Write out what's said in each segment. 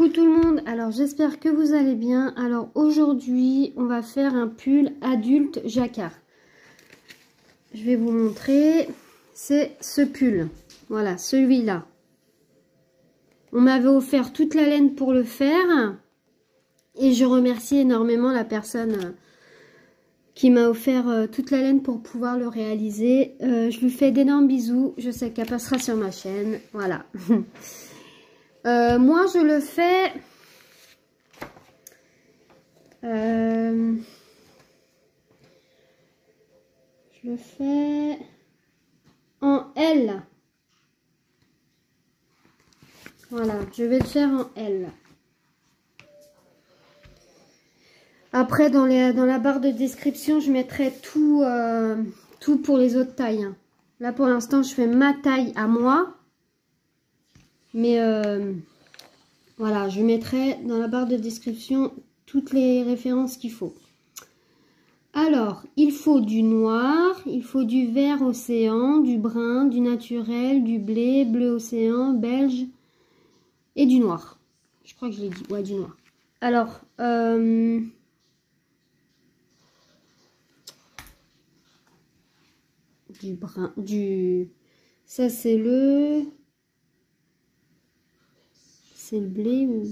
Coucou tout le monde, alors j'espère que vous allez bien. Alors aujourd'hui on va faire un pull adulte jacquard. Je vais vous montrer, c'est ce pull, voilà celui-là. On m'avait offert toute la laine pour le faire et je remercie énormément la personne qui m'a offert toute la laine pour pouvoir le réaliser. Je lui fais d'énormes bisous, je sais qu'elle passera sur ma chaîne, voilà. Moi je le fais en L. Voilà, je vais le faire en L. Après dans la barre de description je mettrai tout, tout pour les autres tailles, hein. Là pour l'instant je fais ma taille à moi. Mais voilà, je mettrai dans la barre de description toutes les références qu'il faut. Alors, il faut du noir, il faut du vert océan, du brun, du naturel, du bleu océan, beige et du noir. Je crois que je l'ai dit, ouais, du noir. Alors, du brun, ça c'est le blé ou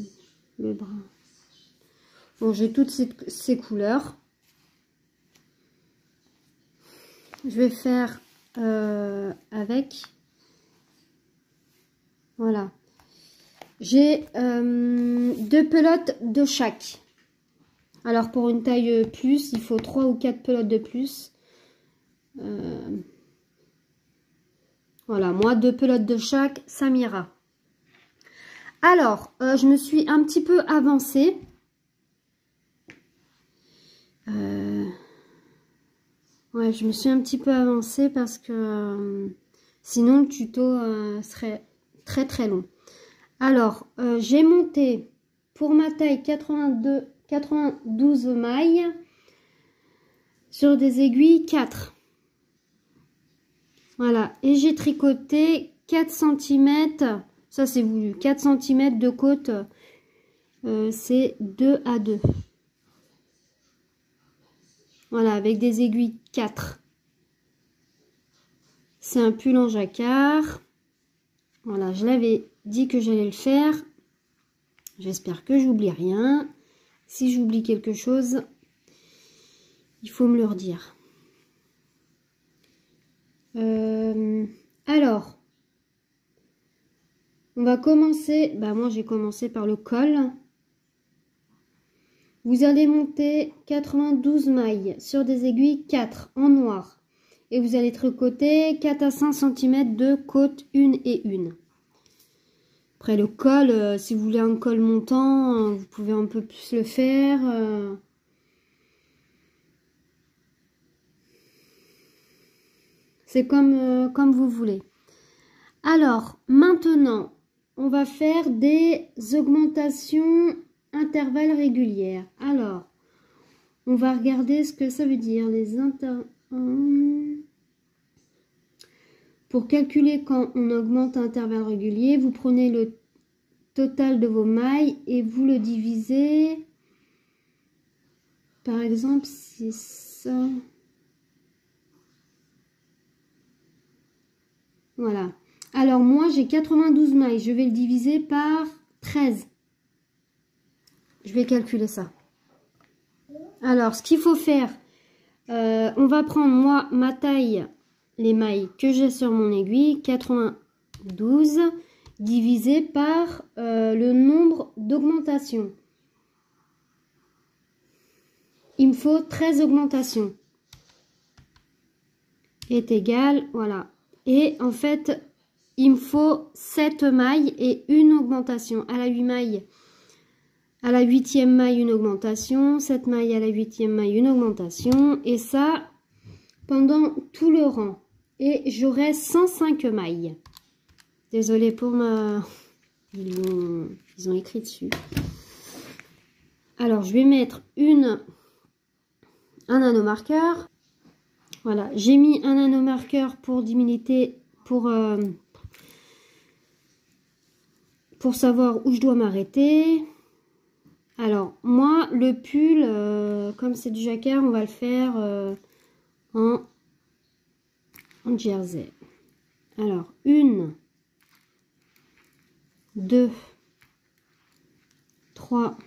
le brun. Bon, j'ai toutes ces couleurs. Je vais faire avec. Voilà. J'ai 2 pelotes de chaque. Alors pour une taille plus, il faut 3 ou 4 pelotes de plus. Voilà, moi 2 pelotes de chaque, ça m'ira. Alors, je me suis un petit peu avancée. Ouais, je me suis un petit peu avancée parce que sinon le tuto serait très très long. Alors, j'ai monté pour ma taille 92 mailles sur des aiguilles 4. Voilà, et j'ai tricoté 4 cm. Ça, c'est voulu. 4 cm de côte, c'est 2 à 2. Voilà, avec des aiguilles 4. C'est un pull en jacquard. Voilà, je l'avais dit que j'allais le faire. J'espère que j'oublie rien. Si j'oublie quelque chose, il faut me le redire. Alors... on va commencer, moi j'ai commencé par le col. Vous allez monter 92 mailles sur des aiguilles 4 en noir. Et vous allez tricoter 4 à 5 cm de côte une et une. Après le col, si vous voulez un col montant, vous pouvez un peu plus le faire. C'est comme vous voulez. Alors, maintenant... on va faire des augmentations intervalles régulières. Alors, on va regarder ce que ça veut dire. Pour calculer quand on augmente un intervalle régulier, vous prenez le total de vos mailles et vous le divisez. Par exemple, c'est ça. Voilà. Alors moi j'ai 92 mailles, je vais le diviser par 13. Je vais calculer ça. Alors ce qu'il faut faire, on va prendre moi ma taille, les mailles que j'ai sur mon aiguille, 92 divisé par le nombre d'augmentations. Il me faut 13 augmentations. Est égal, voilà. Et en fait... il me faut 7 mailles et une augmentation. À la 8 mailles, à la 8e maille, une augmentation. 7 mailles à la 8e maille, une augmentation. Et ça, pendant tout le rang. Et j'aurai 105 mailles. Désolée pour ma... Ils ont écrit dessus. Alors, je vais mettre un nanomarqueur. Voilà, j'ai mis un nanomarqueur pour diminuer... pour savoir où je dois m'arrêter. Alors, moi, le pull, comme c'est du jacquard, on va le faire en jersey. Alors, 1, 2, 3,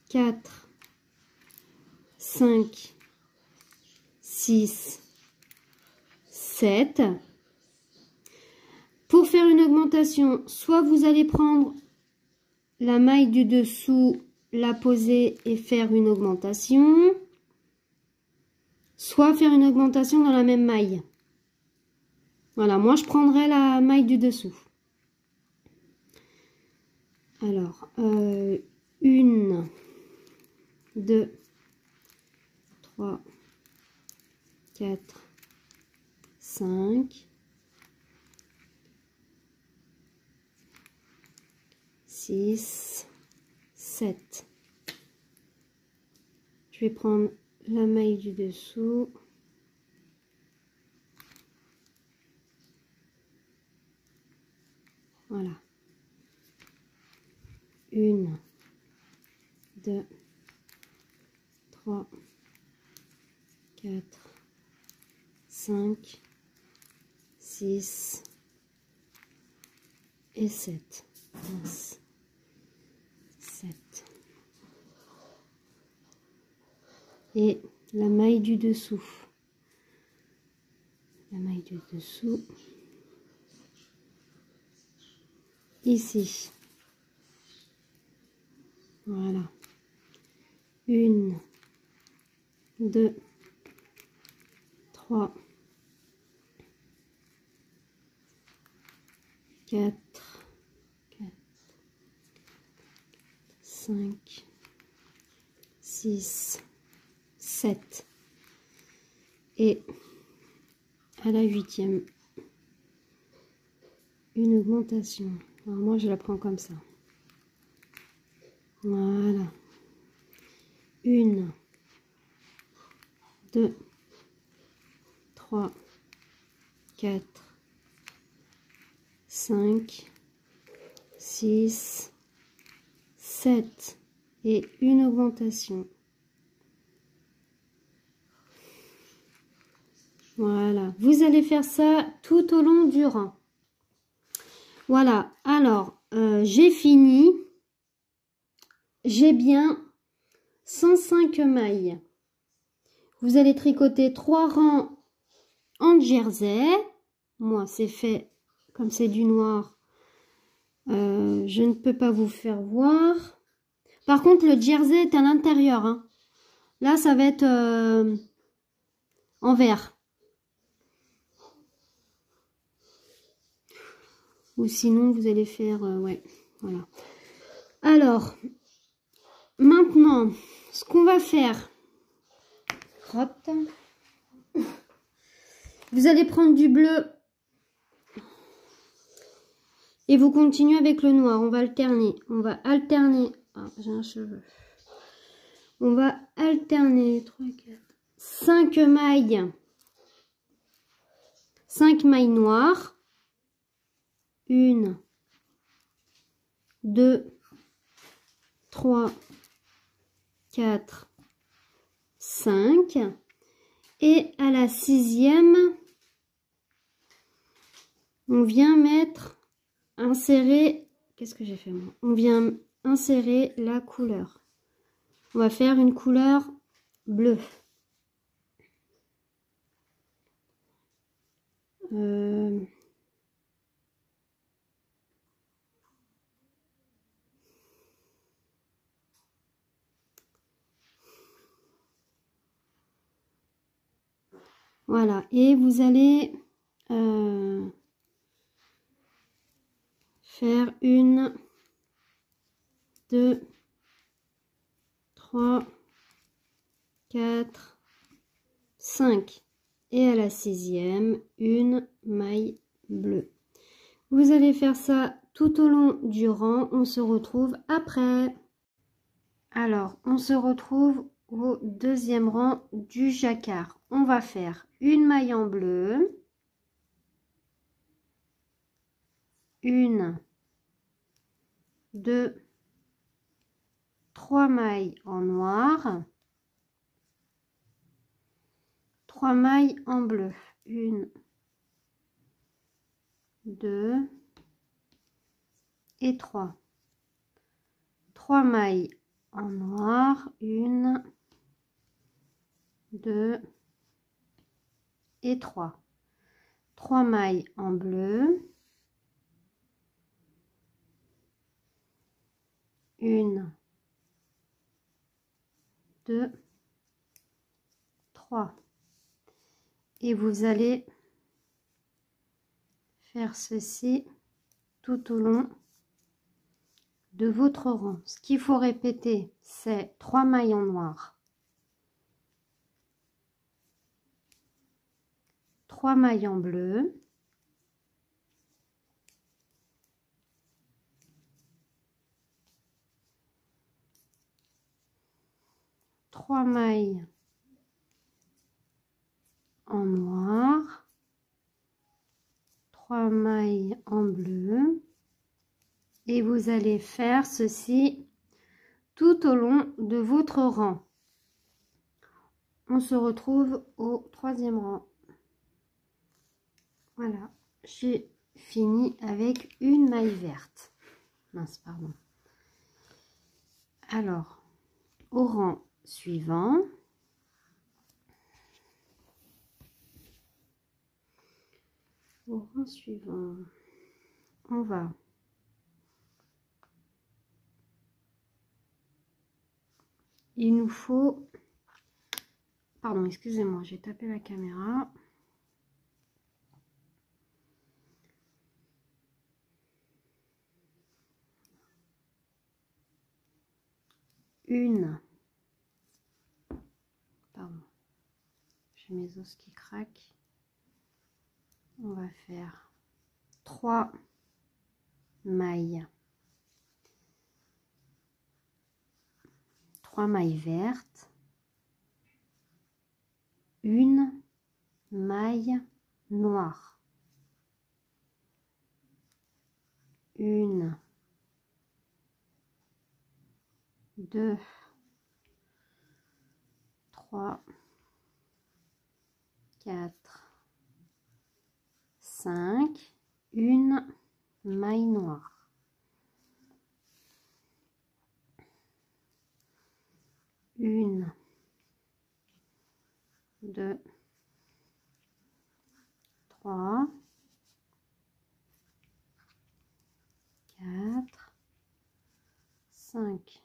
4, 5, 6, 7. Pour faire une augmentation, soit vous allez prendre la maille du dessous, la poser et faire une augmentation, soit faire une augmentation dans la même maille. Voilà, moi je prendrai la maille du dessous. Alors, 1, 2, 3, 4, 5, 6, 7. Je vais prendre la maille du dessous. Voilà. 1, 2, 3, 4, 5, 6 et 7. 7. Et la maille du dessous. La maille du dessous. Ici. Voilà. 1, 2, 3, 4, 5, 6, 7. Et à la 8e, une augmentation. Alors moi, je la prends comme ça. Voilà. 1, 2, 3, 4, 5, 6, 7 et une augmentation. Voilà, vous allez faire ça tout au long du rang. Voilà, alors j'ai fini. J'ai bien 105 mailles. Vous allez tricoter 3 rangs en jersey. Moi, c'est fait comme c'est du noir. Je ne peux pas vous faire voir. Par contre, le jersey est à l'intérieur. Hein. Là, ça va être en vert. Ou sinon, vous allez faire... ouais, voilà. Alors, maintenant, ce qu'on va faire... Hop. Vous allez prendre du bleu. Et vous continuez avec le noir. On va alterner. On va alterner... Ah, j'ai un cheveu. On va alterner 3, 4, 5 mailles. 5 mailles noires. 1, 2, 3, 4, 5. Et à la 6e, on vient mettre, insérer, qu'est-ce que j'ai fait moi? On vient insérer la couleur. On va faire une couleur bleue. Voilà, et vous allez faire 1, 2, 3, 4, 5. Et à la 6e, une maille bleue. Vous allez faire ça tout au long du rang. On se retrouve après. Alors, on se retrouve au 2e rang du jacquard. On va faire une maille en bleu, une 2, 3 mailles en noir, 3 mailles en bleu, 1, 2 et 3 mailles en noir, 1, 2 et 3 mailles en bleu, 1, 2, 3 et vous allez faire ceci tout au long de votre rang. Ce qu'il faut répéter, c'est 3 mailles en noir, 3 mailles en bleu, 3 mailles en noir, 3 mailles en bleu, et vous allez faire ceci tout au long de votre rang. On se retrouve au 3e rang. Voilà, j'ai fini avec une maille verte. Mince, pardon. Alors, au rang suivant, on va il nous faut, pardon, excusez-moi, j'ai tapé la caméra. Pardon, j'ai mes os qui craquent. On va faire 3 mailles, 3 mailles vertes, 1 maille noire, 1, 2, 3, 4, 5, 1 maille noire, 1, 2, 3, 4, 5,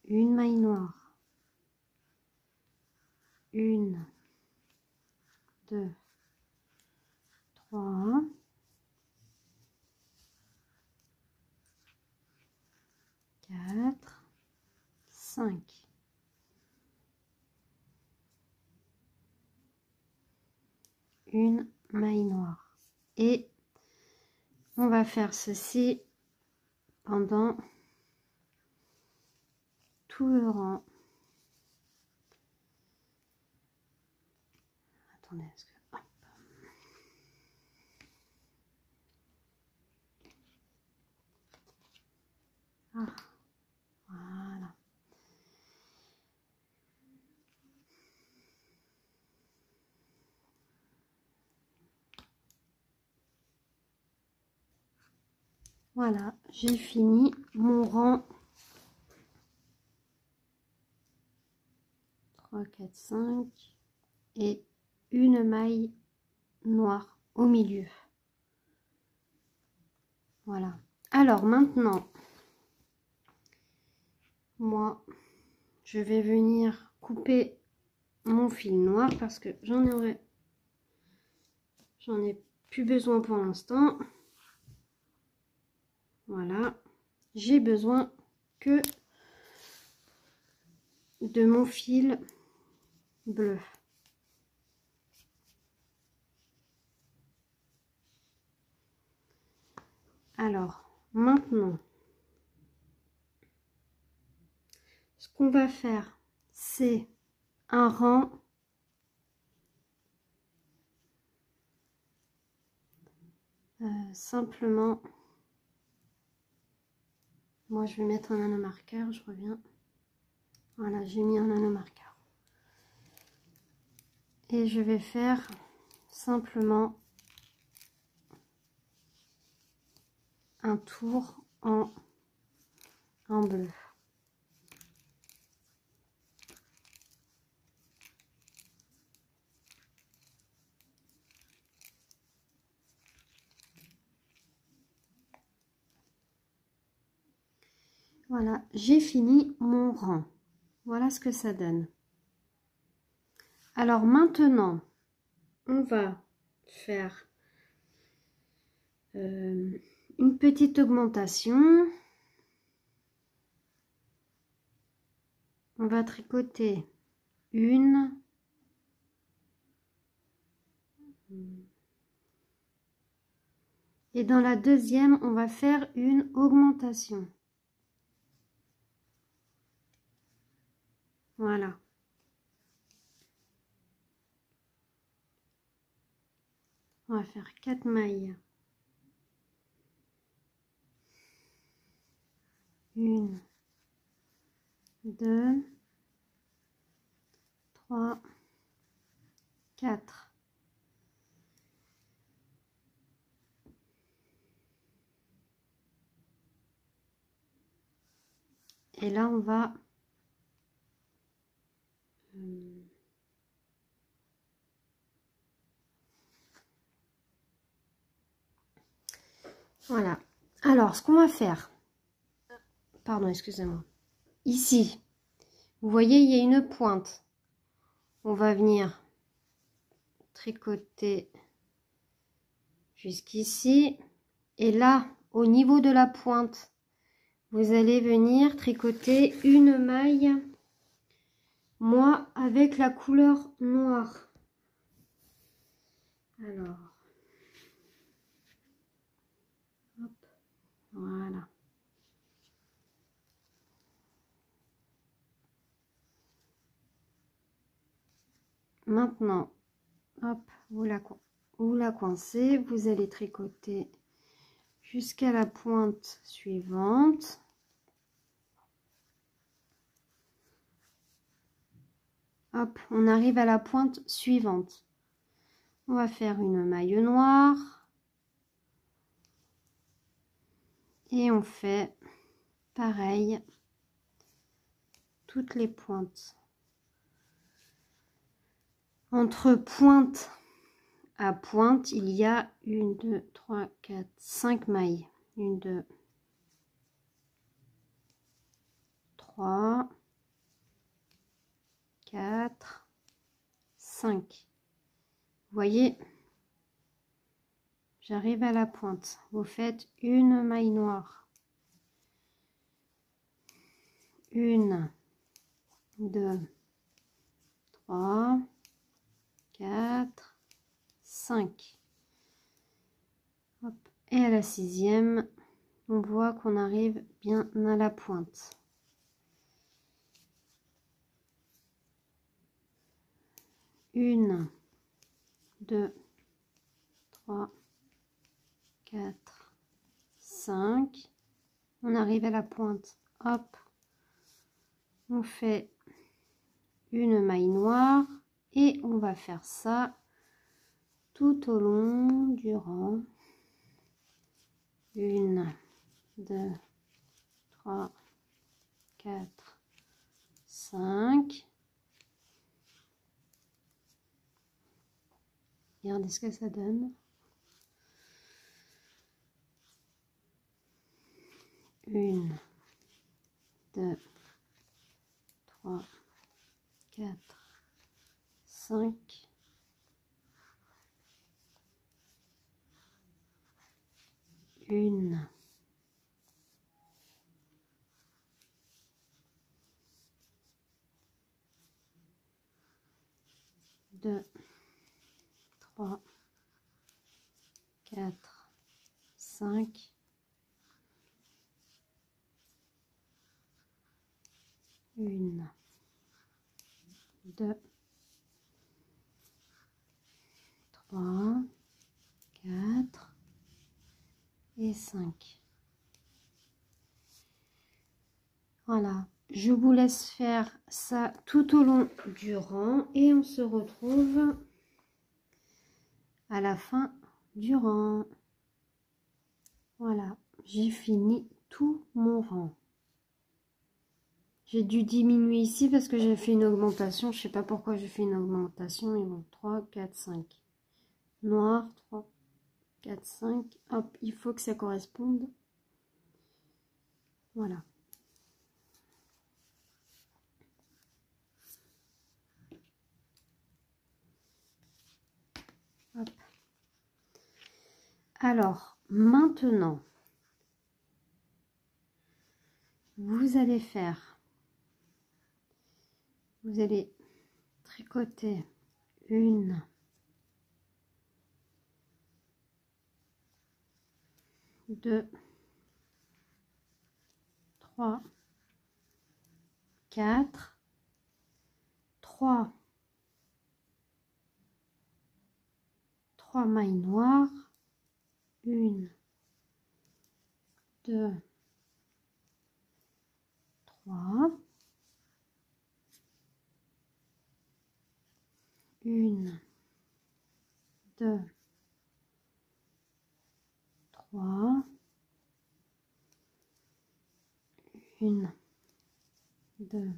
1 maille noire, 1, 2, 3, 4, 5. Une maille noire. Et on va faire ceci pendant tout le rang. Attendez, est-ce que... Hop. Ah, voilà. Voilà, j'ai fini mon rang 3, 4, 5 et une maille noire au milieu. Voilà. Alors maintenant, moi, je vais venir couper mon fil noir parce que j'en ai plus besoin pour l'instant. Voilà, j'ai besoin que de mon fil bleu. Alors, maintenant, ce qu'on va faire, c'est un rang simplement Moi, je vais mettre un nanomarqueur, je reviens. Voilà, j'ai mis un nanomarqueur. Et je vais faire simplement un tour en bleu. Voilà, j'ai fini mon rang. Voilà ce que ça donne. Alors maintenant, on va faire une petite augmentation. On va tricoter une, et dans la deuxième, on va faire une augmentation. Voilà. On va faire 4 mailles. 1, 2, 3, 4. Et là, on va voilà. Alors, ce qu'on va faire, pardon, excusez-moi. Ici, vous voyez, il y a une pointe. On va venir tricoter jusqu'ici. Et là, au niveau de la pointe, vous allez venir tricoter une maille, moi, avec la couleur noire. Alors, hop, voilà. Maintenant, hop, vous la coincez, vous allez tricoter jusqu'à la pointe suivante. Hop, on arrive à la pointe suivante. On va faire une maille noire. Et on fait pareil, toutes les pointes. Entre pointe à pointe, il y a 1, 2, 3, 4, 5 mailles. 1, 2, 3, 4, 5. Vous voyez, j'arrive à la pointe. Vous faites une maille noire. 1, 2, 3, 4, 5. Hop. Et à la 6e, on voit qu'on arrive bien à la pointe. Une, 2, 3, 4, 5. On arrive à la pointe. Hop. On fait une maille noire et on va faire ça tout au long du rang. 1, 2, 3, 4, 5. Regardez ce que ça donne. 1, 2, 3, 4, 5. 1, 2, 3, 4, 5. 1, 2, 3, 4 et 5. Voilà, je vous laisse faire ça tout au long du rang et on se retrouve à la fin du rang. Voilà, j'ai fini tout mon rang. J'ai dû diminuer ici parce que j'ai fait une augmentation. Je sais pas pourquoi j'ai fait une augmentation. Mais bon, 3, 4, 5. Noir, 3, 4, 5. Hop, il faut que ça corresponde. Voilà. Hop. Alors, maintenant, vous allez faire, vous allez tricoter une, 2, 3, 4, 3 mailles noires, 1, 2, 3, 1, 2, 3, 1, 2,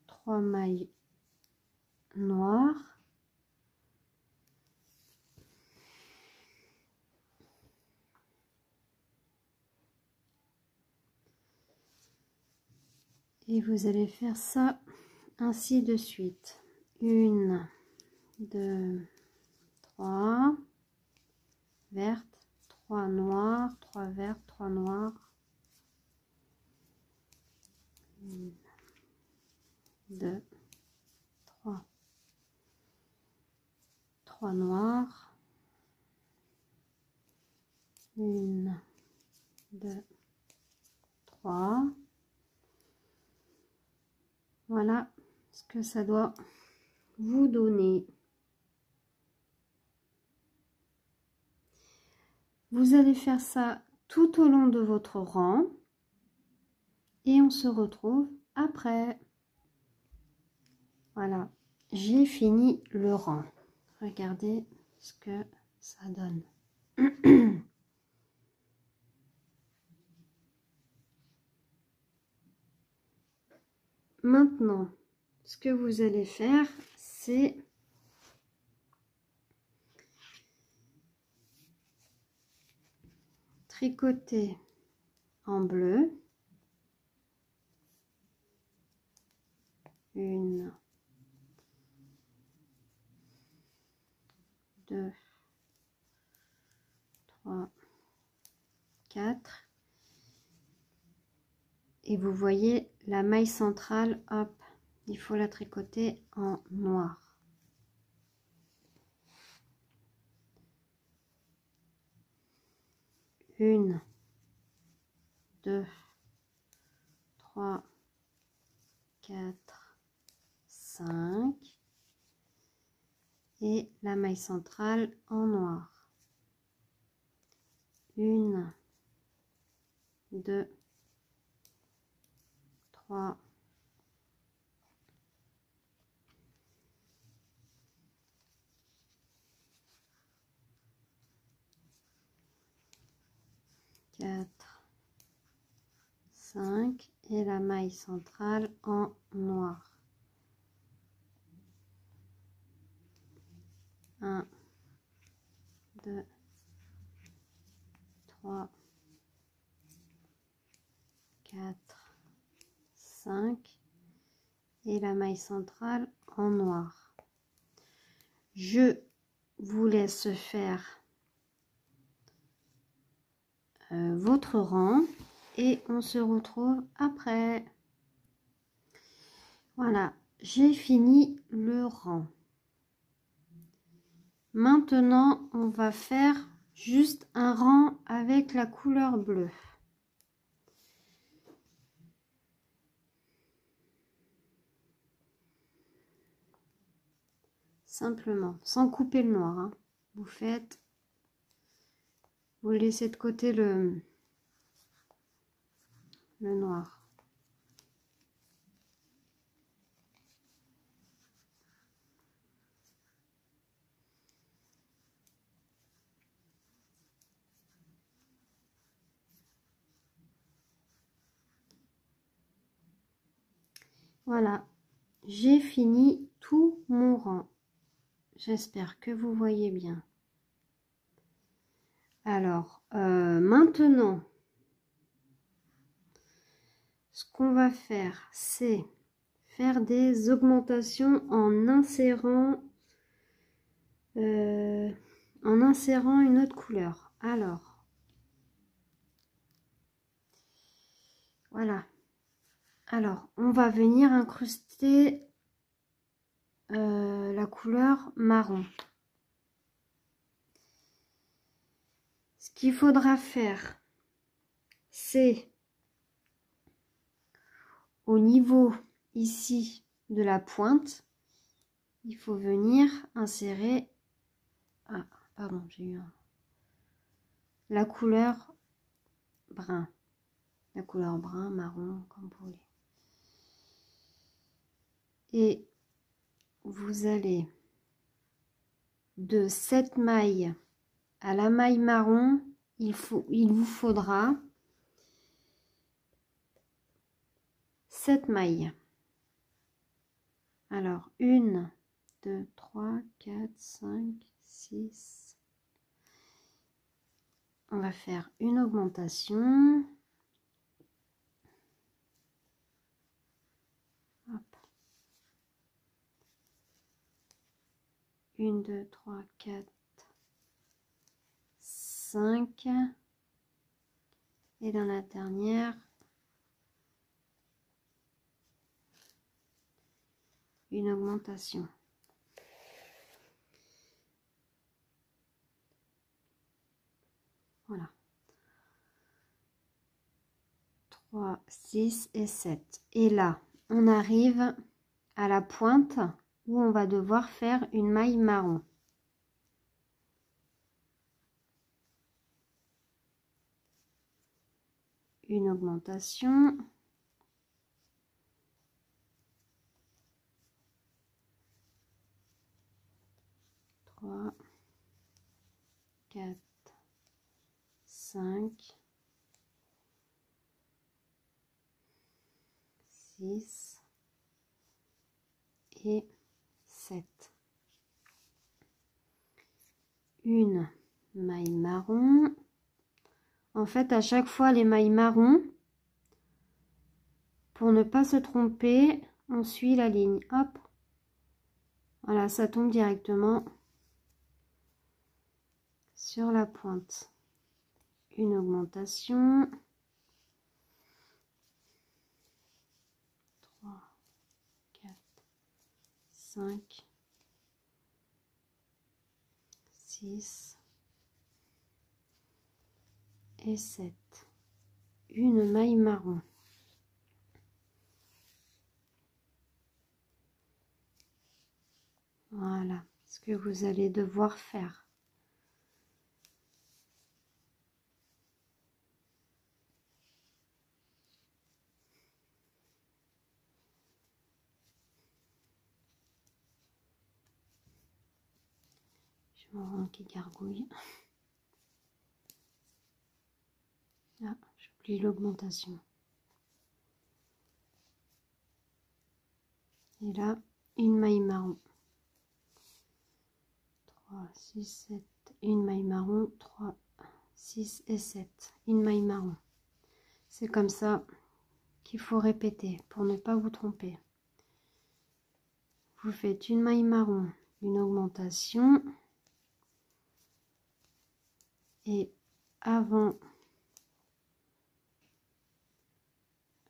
3 mailles noires, et vous allez faire ça ainsi de suite. 1, 2, 3 vertes, 3 noires, 3 vertes, 3 noires, 1, 2, 3, 3 noires, 1, 2, 3. Voilà ce que ça doit vous donner. Vous allez faire ça tout au long de votre rang et on se retrouve après. Voilà, j'ai fini le rang. Regardez ce que ça donne. Maintenant, ce que vous allez faire, c'est tricoter en bleu. 1, 2, 3, 4. Et vous voyez la maille centrale, hop, il faut la tricoter en noir. Une, 2, 3, 4, 5. Et la maille centrale en noir. 1, 2, 3, 4, 5 et la maille centrale en noir. 1, 2, 3, 4, 5 et la maille centrale en noir. Je vous laisse faire votre rang et on se retrouve après. Voilà, j'ai fini le rang. Maintenant, on va faire juste un rang avec la couleur bleue. Simplement, sans couper le noir. Hein. Vous faites, vous laissez de côté le noir. Voilà, j'ai fini tout mon rang. J'espère que vous voyez bien. Alors, maintenant, ce qu'on va faire, c'est faire des augmentations en insérant une autre couleur. Alors, voilà. Alors, on va venir incruster la couleur marron. Ce qu'il faudra faire, c'est au niveau ici de la pointe, il faut venir insérer, ah pardon, j'ai eu la couleur brun, marron, comme vous voulez. Et vous allez de cette maille à la maille marron, il vous faudra 7 mailles. Alors, 1, 2, 3, 4, 5, 6. On va faire une augmentation. Hop. 1, 2, 3, 4, 5. Et dans la dernière, une augmentation. Voilà. 3, 6 et 7. Et là, on arrive à la pointe où on va devoir faire une maille marron. Une augmentation. Trois, 4, 5, 6 et 7. Une maille marron. En fait, à chaque fois, les mailles marron, pour ne pas se tromper, on suit la ligne. Hop. Voilà, ça tombe directement sur la pointe. Une augmentation. 3, 4, 5, 6 et 7. Une maille marron. Voilà ce que vous allez devoir faire. Je me rends qui gargouille. Ah, j'oublie l'augmentation. Et là, une maille marron. 3, 6, 7. Une maille marron. 3, 6 et 7. Une maille marron. C'est comme ça qu'il faut répéter pour ne pas vous tromper. Vous faites une maille marron, une augmentation. Et avant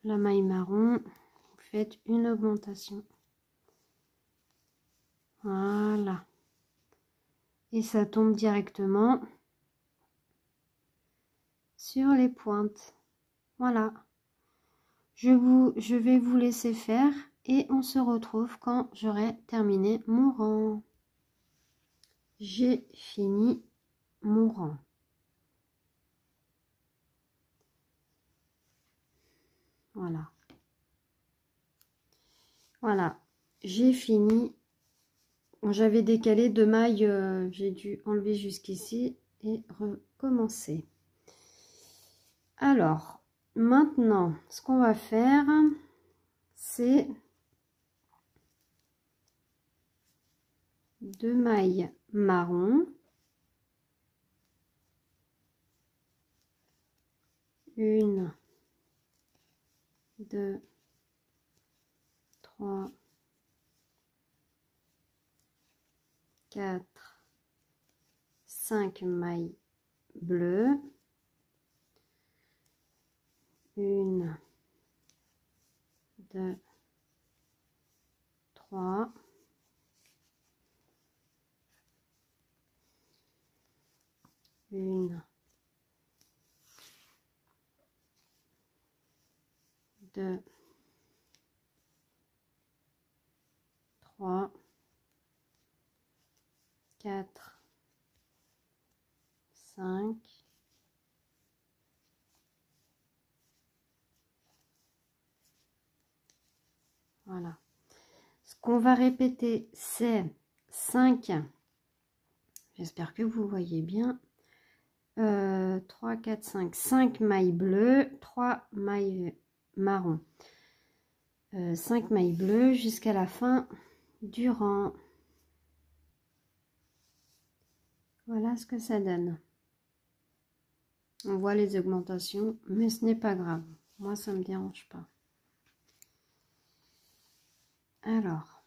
la maille marron, vous faites une augmentation. Voilà. Et ça tombe directement sur les pointes. Voilà. Je vais vous laisser faire et on se retrouve quand j'aurai terminé mon rang. J'ai fini mon rang. Voilà. Voilà. J'ai fini. J'avais décalé 2 mailles, j'ai dû enlever jusqu'ici et recommencer. Alors, maintenant, ce qu'on va faire, c'est 2 mailles marron, 1, 2, 3, 4, 5 mailles bleues, 1, 2, 3, 1, 2, 3, 4, 5, voilà. Ce qu'on va répéter, c'est 5, j'espère que vous voyez bien, 3, 4, 5 mailles bleues, 3 mailles marron, 5 mailles bleues jusqu'à la fin du rang. Voilà ce que ça donne. On voit les augmentations, mais ce n'est pas grave. Moi, ça ne me dérange pas. Alors,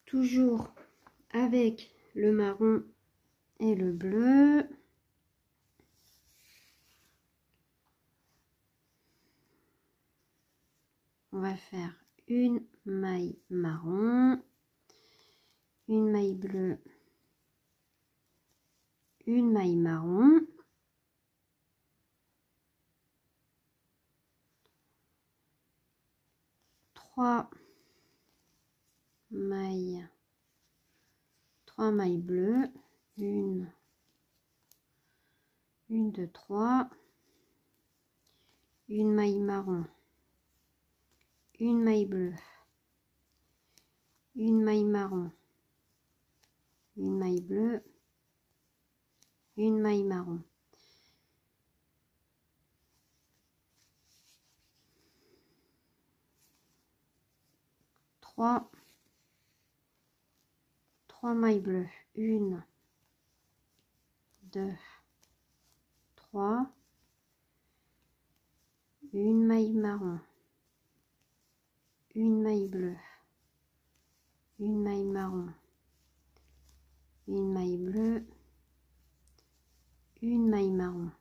toujours avec le marron et le bleu. On va faire une maille marron, une maille bleue, une maille marron, trois mailles bleues, une, 2, 3, une maille marron, une maille bleue, une maille marron, une maille bleue, une maille marron. Trois mailles bleues, 1, 2, 3, une maille marron, une maille bleue, une maille marron, une maille bleue, une maille marron.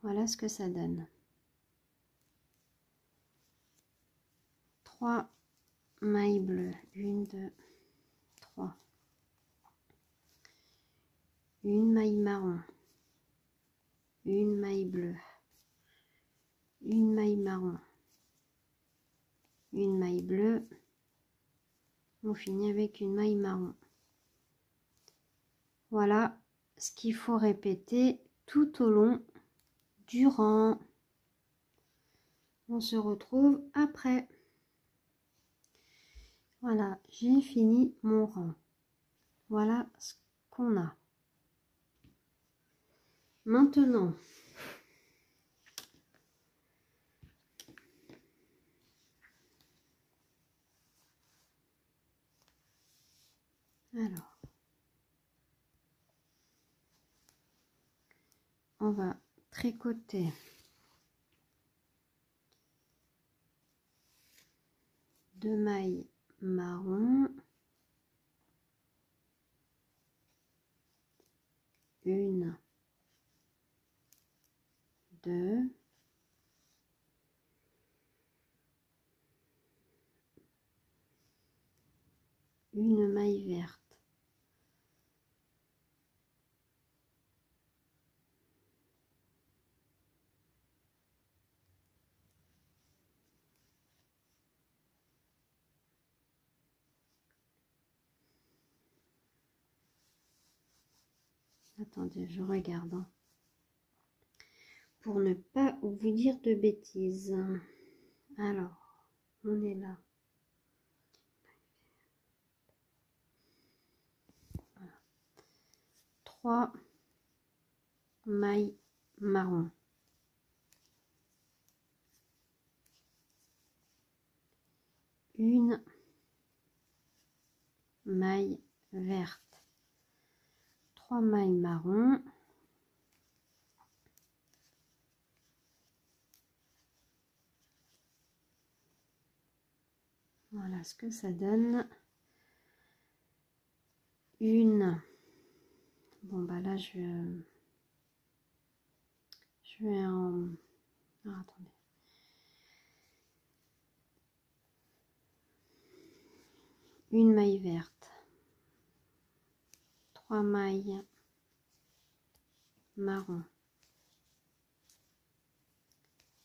Voilà ce que ça donne. 3 mailles bleues, 1, 2, 3, une maille marron, une maille bleue, une maille marron, une maille bleue, on finit avec une maille marron. Voilà ce qu'il faut répéter tout au long du rang. On se retrouve après. Voilà, j'ai fini mon rang. Voilà ce qu'on a. Maintenant, alors, on va tricoter deux mailles marron, une, deux, une maille verte, attendez, je regarde hein, pour ne pas vous dire de bêtises. Alors, on est là. Voilà. 3 mailles marron. une maille verte, 3 mailles marron, voilà ce que ça donne. Une, bon bah là je vais en, ah, attendez, une maille verte, 3 mailles marron,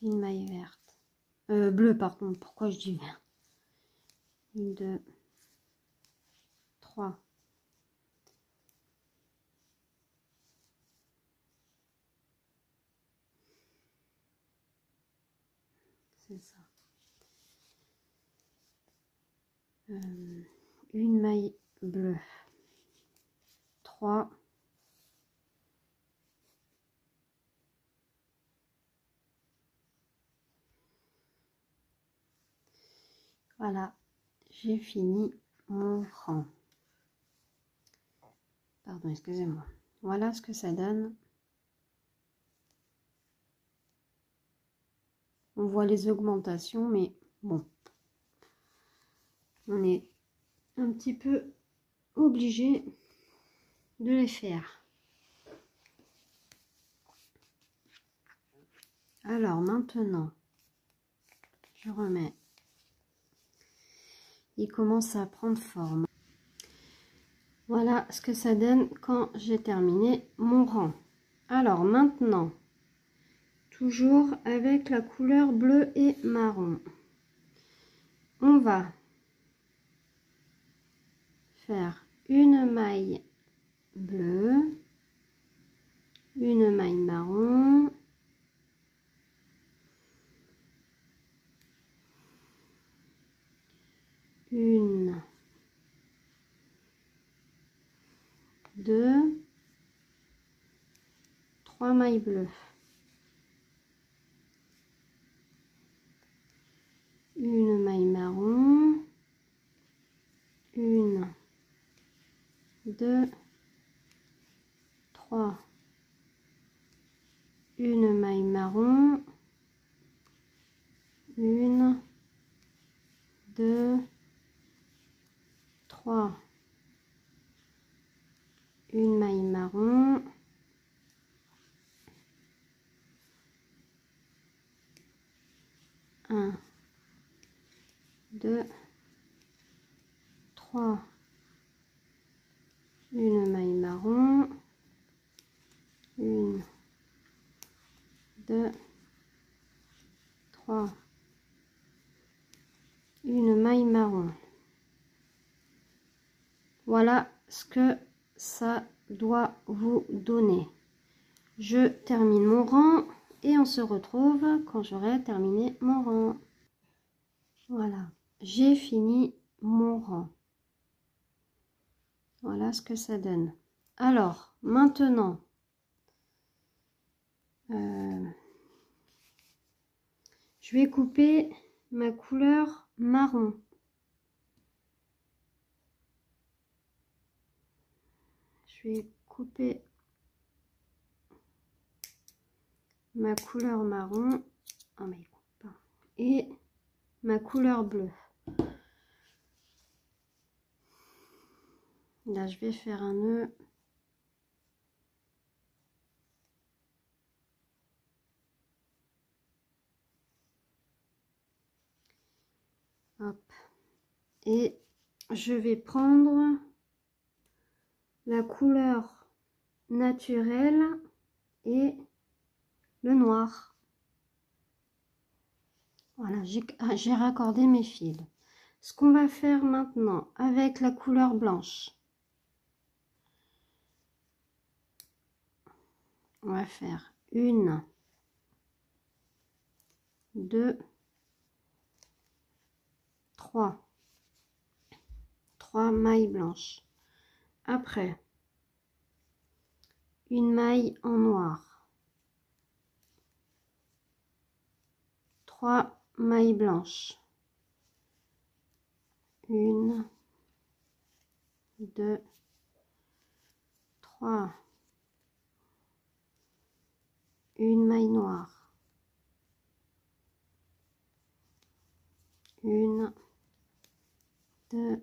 une maille verte, bleue pardon, pourquoi je dis vert, 1, 2, 3, c'est ça, une maille bleue, 3, voilà, j'ai fini mon rang. Pardon, excusez-moi. Voilà ce que ça donne. On voit les augmentations, mais bon, on est un petit peu obligé de les faire. Alors maintenant, je remets. Il commence à prendre forme. Voilà ce que ça donne quand j'ai terminé mon rang. Alors maintenant, toujours avec la couleur bleu et marron, on va faire une maille bleue, une maille marron, une, 2, 3 mailles bleues, une maille marron, une, 2, 3, une maille marron, une, 2, 3, une maille marron, un, 2, 3, une maille marron, une, 2, 3, une maille marron. Voilà ce que ça doit vous donner. Je termine mon rang et on se retrouve quand j'aurai terminé mon rang. Voilà, j'ai fini mon rang. Voilà ce que ça donne. Alors maintenant, je vais couper ma couleur marron. Je vais couper ma couleur marron. Oh, mais il coupe pas. Et ma couleur bleue. Là, je vais faire un nœud. Hop. Et je vais prendre la couleur naturelle et le noir. Voilà, j'ai raccordé mes fils. Ce qu'on va faire maintenant avec la couleur blanche, on va faire une, 2, 3 mailles blanches. Après, une maille en noir, 3 mailles blanches, 1, 2, 3, une maille noire, 1, 2,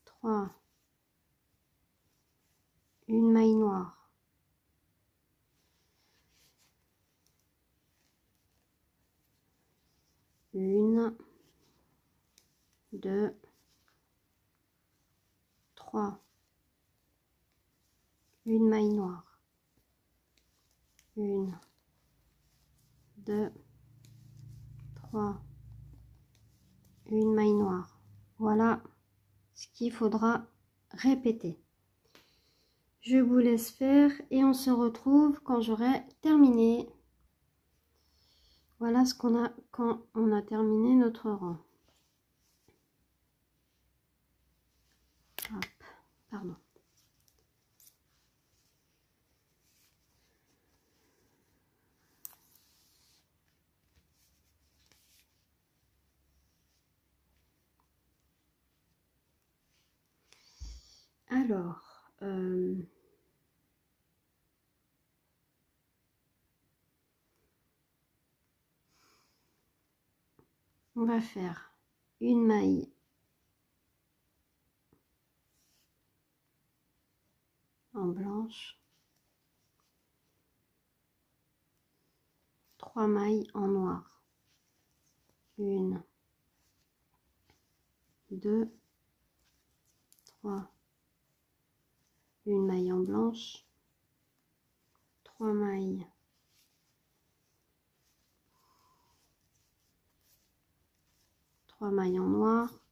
3, une maille noire, 1, 2, 3, une maille noire, 1, 2, 3, une maille noire. Voilà ce qu'il faudra répéter. Je vous laisse faire et on se retrouve quand j'aurai terminé. Voilà ce qu'on a quand on a terminé notre rang. Hop, pardon. Alors, on va faire une maille en blanche, 3 mailles en noir, 1, 2, 3, une maille en blanche, 3 mailles en noir,